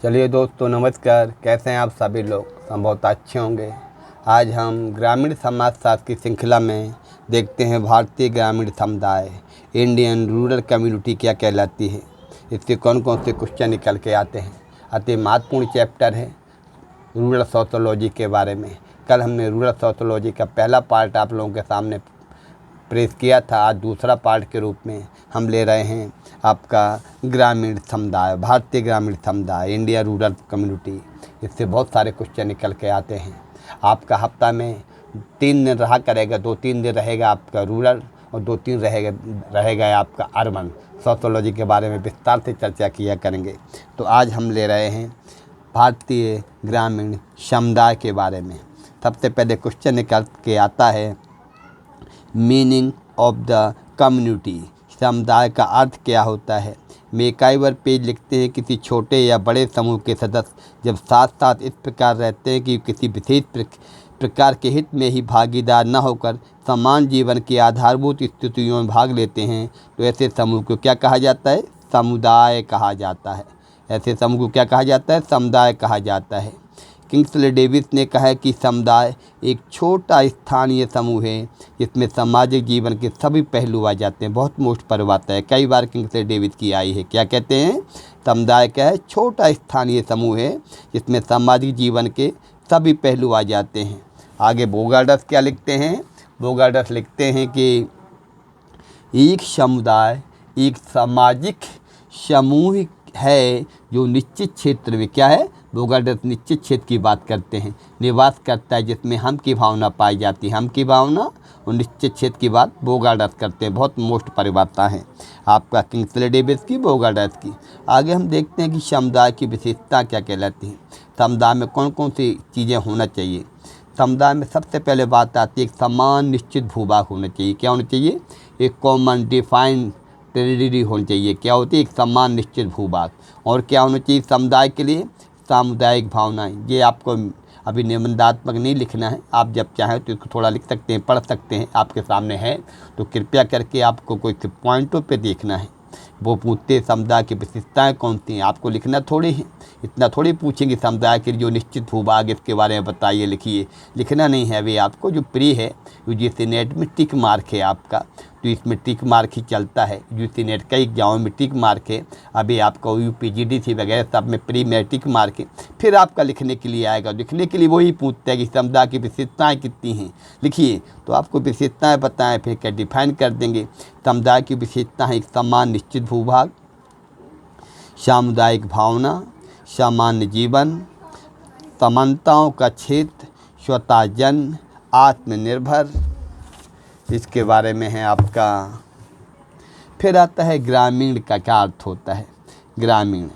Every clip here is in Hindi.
चलिए दोस्तों, नमस्कार। कैसे हैं आप सभी लोग? हम बहुत अच्छे होंगे। आज हम ग्रामीण समाजशास्त्र की श्रृंखला में देखते हैं भारतीय ग्रामीण समुदाय, इंडियन रूरल कम्युनिटी क्या कहलाती है। इससे कौन कौन से क्वेश्चन निकल के आते हैं। अति महत्वपूर्ण चैप्टर है रूरल सोशियोलॉजी के बारे में। कल हमने रूरल सोशियोलॉजी का पहला पार्ट आप लोगों के सामने प्रेस किया था। आज दूसरा पार्ट के रूप में हम ले रहे हैं आपका ग्रामीण समुदाय, भारतीय ग्रामीण समुदाय, इंडिया रूरल कम्युनिटी। इससे बहुत सारे क्वेश्चन निकल के आते हैं। आपका हफ्ता में 3 दिन रहा करेगा, 2-3 दिन रहेगा आपका रूरल और 2-3 रहेगा आपका अर्बन। सोशियोलॉजी के बारे में विस्तार से चर्चा किया करेंगे। तो आज हम ले रहे हैं भारतीय ग्रामीण समुदाय के बारे में। सबसे पहले क्वेश्चन निकल के आता है, मीनिंग ऑफ द कम्युनिटी। समुदाय का अर्थ क्या होता है। मेकाइवर पेज लिखते हैं, किसी छोटे या बड़े समूह के सदस्य जब साथ साथ इस प्रकार रहते हैं कि किसी विशेष प्रकार के हित में ही भागीदार न होकर समान जीवन की आधारभूत स्थितियों में भाग लेते हैं, तो ऐसे समूह को क्या कहा जाता है? समुदाय कहा जाता है। ऐसे समूह को क्या कहा जाता है? समुदाय कहा जाता है। किंग्सले डेविस ने कहा है कि समुदाय एक छोटा स्थानीय समूह है जिसमें सामाजिक जीवन के सभी पहलू आ जाते हैं। बहुत मोस्ट पर बात है, कई बार किंग्सले डेविस की आई है। क्या कहते हैं? समुदाय क्या है? छोटा स्थानीय समूह है जिसमें सामाजिक जीवन के सभी पहलू आ जाते हैं। आगे बोगार्डस क्या लिखते हैं? बोगार्डस लिखते हैं कि एक समुदाय एक सामाजिक समूह है जो निश्चित क्षेत्र में क्या है? बोगार्डस निश्चित क्षेत्र की बात करते हैं, निवास करता है, जिसमें हम की भावना पाई जाती है। हम की भावना और निश्चित क्षेत्र की बात बोगार्डस करते हैं। बहुत मोस्ट परिभाषा है आपका किंग्सले डेविस की, बोगार्डस की। आगे हम देखते हैं कि समुदाय की विशेषता क्या कहलाती है। समुदाय में कौन कौन सी चीज़ें होना चाहिए। समुदाय में सबसे पहले बात आती है, एक समान निश्चित भूभाग होना चाहिए। क्या होना चाहिए? एक कॉमन डिफाइंड टेरिटरी होनी चाहिए। क्या होती है? एक समान निश्चित भूभाग। और क्या होना चाहिए समुदाय के लिए? सामुदायिक भावनाएं। ये आपको अभी निबंधात्मक नहीं लिखना है, आप जब चाहें तो इसको थोड़ा लिख सकते हैं, पढ़ सकते हैं, आपके सामने है। तो कृपया करके आपको कोई पॉइंटों पे देखना है। वो पूछते समुदाय की विशेषताएं कौन सी हैं, आपको लिखना थोड़ी है। इतना थोड़ी पूछेंगे समुदाय के जो निश्चित भूभाग इसके बारे में बताइए, लिखिए। लिखना नहीं है अभी आपको। जो प्री है, यूजीसी नेट में टिक मार्क है आपका, तो इसमें टिक मार्क ही चलता है। यूजीसी नेट कई एग्जामों में टिक मार्क है। अभी आपका यूपीजीडीसी वगैरह सब में प्री में टिक मार्क है। फिर आपका लिखने के लिए आएगा। लिखने के लिए वही पूछता है कि समुदाय की विशेषताएँ कितनी हैं, लिखिए। तो आपको विशेषताएँ बताएं, फिर क्या डिफाइन कर देंगे। समुदाय की विशेषता है एक समान निश्चित भूभाग, सामुदायिक भावना, सामान्य जीवन, समानताओं का क्षेत्र, स्वतः जन्म, आत्मनिर्भर। इसके बारे में है आपका। फिर आता है ग्रामीण का क्या अर्थ होता है। ग्रामीण,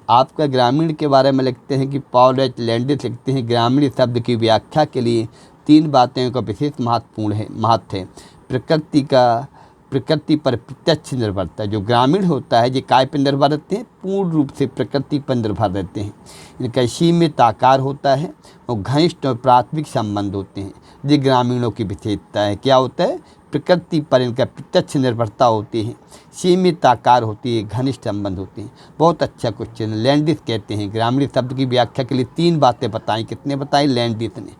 आपका ग्रामीण के बारे में लिखते हैं कि पॉल एच लैंडिस लिखते हैं, ग्रामीण शब्द की व्याख्या के लिए 3 बातें का विशेष महत्व है। प्रकृति पर प्रत्यक्ष निर्भरता। जो ग्रामीण होता है ये काय पर निर्भर रहते हैं? पूर्ण रूप से प्रकृति पर निर्भर रहते हैं। इनका सीमित आकार होता है और घनिष्ठ और प्राथमिक संबंध होते हैं। ये ग्रामीणों की विशेषता है। क्या होता है? प्रकृति पर इनका प्रत्यक्ष निर्भरता होती है, सीमित आकार होती है, घनिष्ठ संबंध होते हैं। बहुत अच्छा क्वेश्चन। लैंडिस कहते हैं ग्रामीण शब्द की व्याख्या के लिए 3 बातें बताई। कितने बताई लैंडिस ने?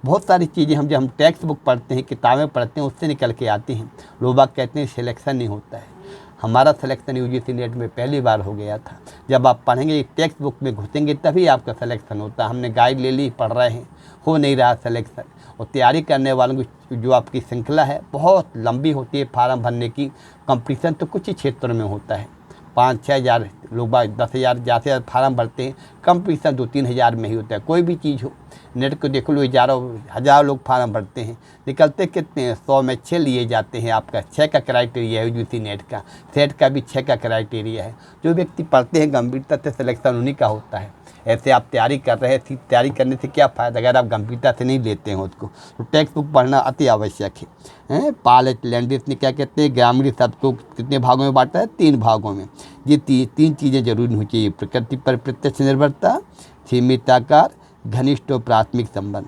बहुत सारी चीज़ें हम जब हम टेक्स्ट बुक पढ़ते हैं, किताबें पढ़ते हैं, उससे निकल के आती हैं। लोग बाग कहते हैं सिलेक्शन नहीं होता है। हमारा सिलेक्शन यूजीसी नेट में पहली बार हो गया था। जब आप पढ़ेंगे, टेक्स्ट बुक में घुसेंगे, तभी आपका सिलेक्शन होता है। हमने गाइड ले ली, पढ़ रहे हैं, हो नहीं रहा सिलेक्शन। और तैयारी करने वालों की जो आपकी श्रृंखला है बहुत लंबी होती है। फार्म भरने की कंपटीशन तो कुछ ही क्षेत्रों में होता है। 5-6 हज़ार लोग 10,000 ज़्यादा से ज़्यादा फार्म भरते हैं। कंपटीशन 2-3 हज़ार में ही होता है। कोई भी चीज़ हो, नेट को देख लो, हज़ार लोग फार्म भरते हैं, निकलते कितने हैं? 100 में 6 लिए जाते हैं। आपका 6 का क्राइटेरिया है यूजीसी नेट का, सेट का भी 6 का क्राइटेरिया है। जो व्यक्ति पढ़ते हैं गंभीरता से, सिलेक्शन उन्हीं का होता है। ऐसे आप तैयारी कर रहे हैं, तैयारी करने से क्या फ़ायदा अगर आप गंभीरता से नहीं लेते हैं उसको। तो टेक्स्ट बुक पढ़ना अति आवश्यक है। पॉल एच लैंडिस ने क्या कहते हैं, ग्रामीण शब्द को कितने भागों में बांटा है? 3 भागों में। ये 3 चीज़ें जरूरी होनी चाहिए। प्रकृति पर प्रत्यक्ष निर्भरता, सीमित आकार, घनिष्ठ और प्राथमिक संबंध।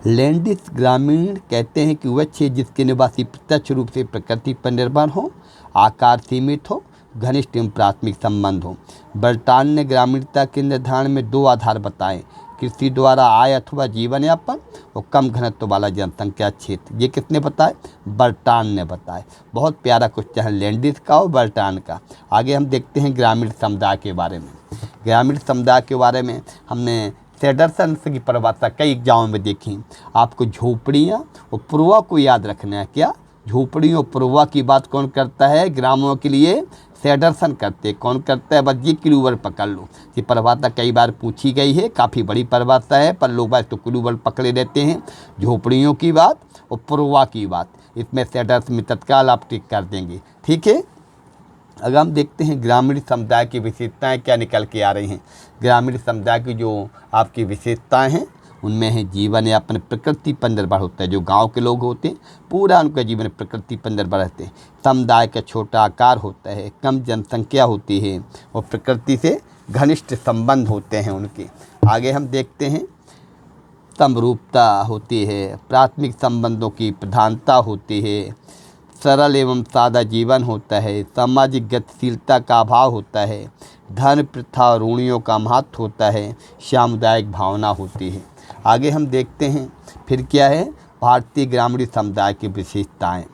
लैंडिस ग्रामीण कहते हैं कि वह क्षेत्र जिसके निवासी प्रत्यक्ष रूप से प्रकृति पर निर्भर हो, आकार सीमित हो, घनिष्ठ एवं प्राथमिक संबंध हो। बर्टान ने ग्रामीणता के निर्धारण में 2 आधार बताए, कृषि द्वारा आय अथवा जीवन यापन और कम घनत्व वाला जनसंख्या क्षेत्र। ये किसने बताए? बर्टान ने बताए। बहुत प्यारा क्वेश्चन है लैंडिस का और बर्टान का। आगे हम देखते हैं ग्रामीण समुदाय के बारे में। ग्रामीण समुदाय के बारे में हमने सैडरसन की परिभाषा कई एग्जामों में देखी। आपको झोपड़ियाँ और पुरवा को याद रखना है। क्या? झोपड़ियों और पुरवा की बात कौन करता है? ग्रामों के लिए सैडरसन करते। कौन करता है? बस ये क्लूवर पकड़ लो। ये परिभाषा कई बार पूछी गई है, काफ़ी बड़ी परिभाषा है, पर लोग बात तो क्लूवर पकड़े रहते हैं। झोपड़ियों की बात और पुरवा की बात, इसमें सैडरसन में तत्काल आप टिक कर देंगे। ठीक है। अगर हम देखते हैं ग्रामीण समुदाय की विशेषताएं क्या निकल के आ रही हैं। ग्रामीण समुदाय की जो आपकी विशेषताएं हैं उनमें है जीवन यापन प्रकृति पर निर्भर होता है। जो गांव के लोग होते हैं पूरा उनका जीवन प्रकृति पर निर्भर रहते हैं। समुदाय का छोटा आकार होता है, कम जनसंख्या होती है और प्रकृति से घनिष्ठ संबंध होते हैं उनके। आगे हम देखते हैं समरूपता होती है, प्राथमिक संबंधों की प्रधानता होती है, सरल एवं सादा जीवन होता है, सामाजिक गतिशीलता का अभाव होता है, धन प्रथा और रूढ़ियों का महत्व होता है, सामुदायिक भावना होती है। आगे हम देखते हैं फिर क्या है भारतीय ग्रामीण समुदाय की विशेषताएं।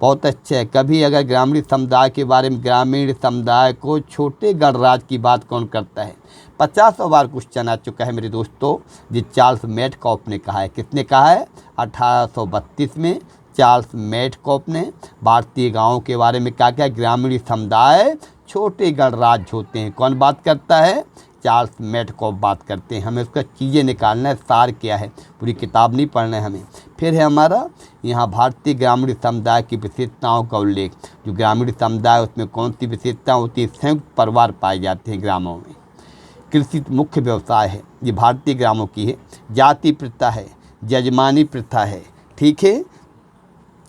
बहुत अच्छा है। कभी अगर ग्रामीण समुदाय के बारे में, ग्रामीण समुदाय को छोटे गणराज्य की बात कौन करता है? 50 बार क्वेश्चन आ चुका है मेरे दोस्तों। ये चार्ल्स मेटकॉफ ने कहा है। किसने कहा है? 1832 में चार्ल्स मेटकॉफ ने भारतीय गांवों के बारे में कहा क्या? ग्रामीण समुदाय छोटे गणराज्य होते हैं। कौन बात करता है? चार्ल्स मेटकॉफ बात करते हैं। हमें उसका चीज़ें निकालना है, सार क्या है, पूरी किताब नहीं पढ़ना है हमें। फिर है हमारा यहाँ भारतीय ग्रामीण समुदाय की विशेषताओं का उल्लेख। जो ग्रामीण समुदाय उसमें कौन सी विशेषता होती है? संयुक्त परिवार पाए जाते हैं ग्रामों में। कृषि मुख्य व्यवसाय है, ये भारतीय ग्रामों की है। जाति प्रथा है, जजमानी प्रथा है। ठीक है।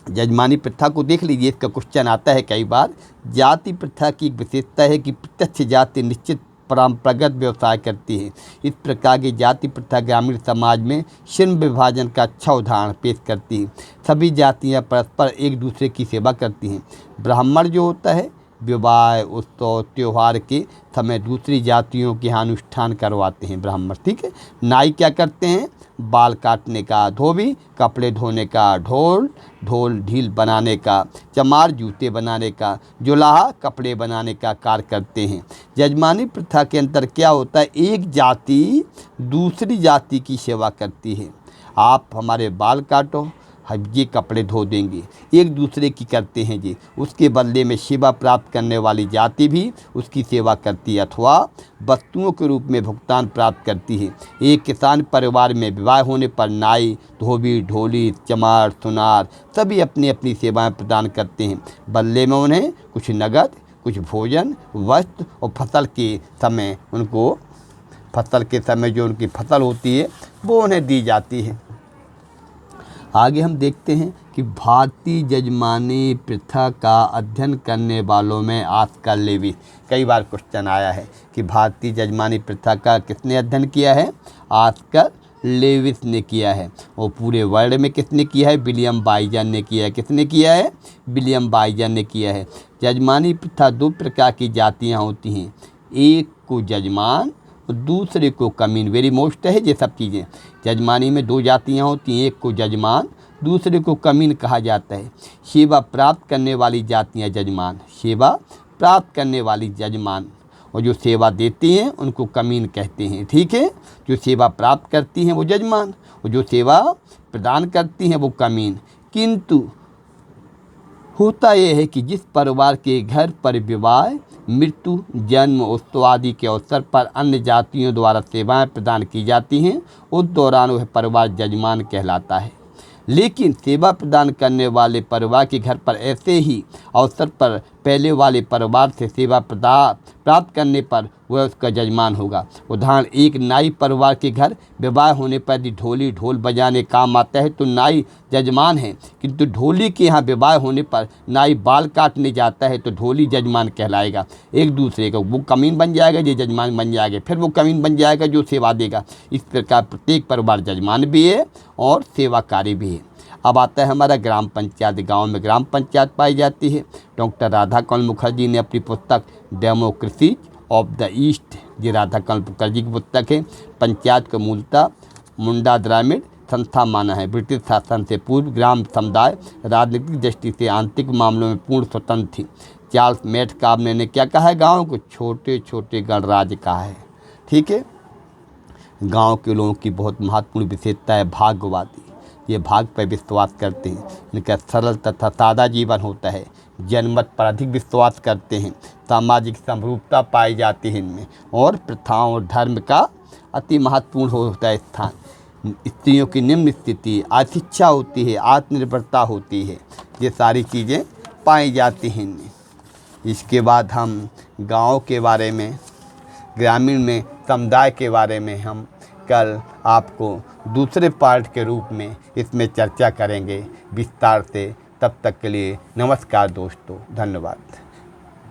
जजमानी प्रथा को देख लीजिए, इसका क्वेश्चन आता है कई बार। जाति प्रथा की विशेषता है कि प्रत्यक्ष जाति निश्चित परंपरागत व्यवसाय करती है। इस प्रकार की जाति प्रथा ग्रामीण समाज में श्रम विभाजन का अच्छा उदाहरण पेश करती है। सभी जातियां परस्पर एक दूसरे की सेवा करती हैं। ब्राह्मण जो होता है विवाह, उत्सव, त्यौहार के समय दूसरी जातियों के यहाँ अनुष्ठान करवाते हैं ब्राह्मण। ठीक है। नाई क्या करते हैं? बाल काटने का, धोबी कपड़े धोने का, ढोल ढील बनाने का, चमार जूते बनाने का, जुलाहा कपड़े बनाने का कार्य करते हैं। जजमानी प्रथा के अंतर क्या होता है? एक जाति दूसरी जाति की सेवा करती है। आप हमारे बाल काटो, हम ये कपड़े धो देंगे, एक दूसरे की करते हैं जी। उसके बदले में सेवा प्राप्त करने वाली जाति भी उसकी सेवा करती है अथवा वस्तुओं के रूप में भुगतान प्राप्त करती है। एक किसान परिवार में विवाह होने पर नाई, धोबी, ढोली, चमार, सुनार सभी अपनी अपनी सेवाएं प्रदान करते हैं। बदले में उन्हें कुछ नगद, कुछ भोजन, वस्त्र और फसल के समय जो उनकी फसल होती है वो उन्हें दी जाती है। आगे हम देखते हैं कि भारतीय जजमानी प्रथा का अध्ययन करने वालों में ऑस्कर लेविस। कई बार क्वेश्चन आया है कि भारतीय जजमानी प्रथा का किसने अध्ययन किया है? ऑस्कर लेविस ने किया है। और पूरे वर्ल्ड में किसने किया है? विलियम बाइजन ने किया है। किसने किया है? विलियम बाइजन ने किया है। जजमानी प्रथा 2 प्रकार की जातियाँ होती हैं, एक को जजमान और दूसरे को कमीन। वेरी मोस्ट है ये सब चीज़ें। जजमानी में 2 जातियाँ होती हैं, एक को जजमान, दूसरे को कमीन कहा जाता है। सेवा प्राप्त करने वाली जातियाँ जजमान, सेवा प्राप्त करने वाली जजमान, और जो सेवा देती हैं उनको कमीन कहते हैं। ठीक है। जो सेवा प्राप्त करती हैं वो जजमान और जो सेवा प्रदान करती हैं वो कमीन। किंतु होता यह है कि जिस परिवार के घर पर विवाह, मृत्यु, जन्म, उत्सव आदि के अवसर पर अन्य जातियों द्वारा सेवाएं प्रदान की जाती हैं, उस दौरान वह परिवार जजमान कहलाता है। लेकिन सेवा प्रदान करने वाले परिवार के घर पर ऐसे ही अवसर पर पहले वाले परिवार से सेवा प्राप्त करने पर वह उसका जजमान होगा। उदाहरण, एक नाई परिवार के घर विवाह होने पर यदि ढोली ढोल बजाने काम आता है तो नाई जजमान है, किंतु ढोली के यहाँ विवाह होने पर नाई बाल काटने जाता है तो ढोली जजमान कहलाएगा। एक दूसरे का वो कमीन बन जाएगा, ये जजमान बन जाएगा, फिर वो कमीन बन जाएगा जो सेवा देगा। इस प्रकार प्रत्येक परिवार जजमान भी है और सेवाकारी भी है। अब आता है हमारा ग्राम पंचायत। गांव में ग्राम पंचायत पाई जाती है। डॉक्टर राधाकमल मुखर्जी ने अपनी पुस्तक डेमोक्रेसी ऑफ द ईस्ट, ये राधाकमल मुखर्जी की पुस्तक है। पंचायत को मूलतः मुंडा द्राविड़ संस्था माना है। ब्रिटिश शासन से पूर्व ग्राम समुदाय राजनीतिक दृष्टि से आंतरिक मामलों में पूर्ण स्वतंत्र थी। चार्ल्स मेटकाबरे ने क्या कहा है, गाँव को छोटे छोटे गणराज्य कहा है। ठीक है। गांव के लोगों की बहुत महत्वपूर्ण विशेषता है भाग्यवादी। ये भाग्य पर विश्वास करते हैं। इनका सरल तथा सादा जीवन होता है। जनमत पर अधिक विश्वास करते हैं। सामाजिक समरूपता पाई जाती है इनमें, और प्रथाओं और धर्म का अति महत्वपूर्ण होता है स्थान। स्त्रियों की निम्न स्थिति, अशिक्षा होती है, आत्मनिर्भरता होती है। ये सारी चीज़ें पाई जाती हैं इनमें। इसके बाद हम गाँव के बारे में, ग्रामीण में समुदाय के बारे में हम कल आपको दूसरे पार्ट के रूप में इसमें चर्चा करेंगे विस्तार से। तब तक के लिए नमस्कार दोस्तों, धन्यवाद।